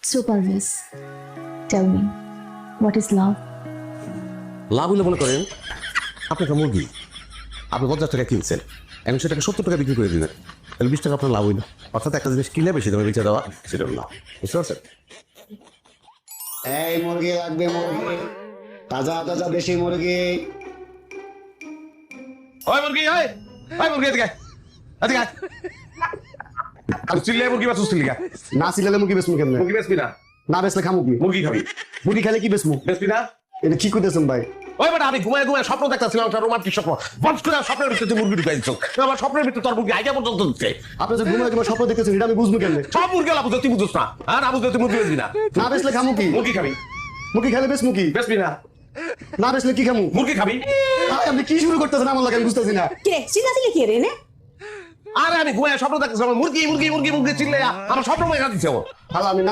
So Parvez, tell me, what is love? লাভ হলে মনে করেন আপনি একটা মুরগি আপনি 50 টাকা কিনছেন এখন সেটাকে 70 টাকা বিক্রি করে দিলেন তাহলে 20 টাকা আপনার লাভ হইল অর্থাৎ একটা জিনিস কিনে বেশি দামে বেচে দেওয়া সেটা হলো লাভ বুঝতে পারছেন? এই মুরগি লাগবে, মুরগি তাজা তাজা দেশি মুরগি। ওই মুরগি ওই মুরগি এদিকে এদিকে আর চিল্লে মুরগি বাসু চিল্লিগা না সিলালে মুরগি বেসমু কেমনে? মুরগি বেচবি না না বেসলে খামু কি? মুরগি খাবি মুরগি খেলে কি বেসমু? বেচবি না এটা কি কইতেছেন ভাই? ওই বেটা আমি ঘুমায় ঘুমায় স্বপ্ন দেখতেছিলাম একটা রোমান্টিক স্বপ্ন বন্ধ করে স্বপ্নের ভিতরে তুই মুরগি ঢুকাই দিচ্ছ আমার স্বপ্নের ভিতরে তোর মুরগি আইডিয়া পর্যন্ত দিচ্ছে আপনি যে ঘুমায় ঘুমায় স্বপ্ন দেখতেছেন এটা আমি বুঝবো কেমনে? সব মুরগি লাভ তুই বুঝছ না আর না বুঝলে তুই মুরগি বেচবি না না বেসলে খামু কি? মুরগি খাবি মুরগি খেলে বেসমু কি? বেচবি না না বেসলে কি খামু? মুরগি খাবি আপনি কি শুরু করতেছেন আমার লাগে আমি বুঝতেছি না। কে চিল্লাচিল্লি কি রে নে? আরে আমি ঘুমায় স্বপ্ন দেখতেছিলাম মুরগি মুরগি মুরগি মুরগি চিল্লে আমার স্বপ্ন মেঘা দিচ্ছে ও হ্যালো আমি না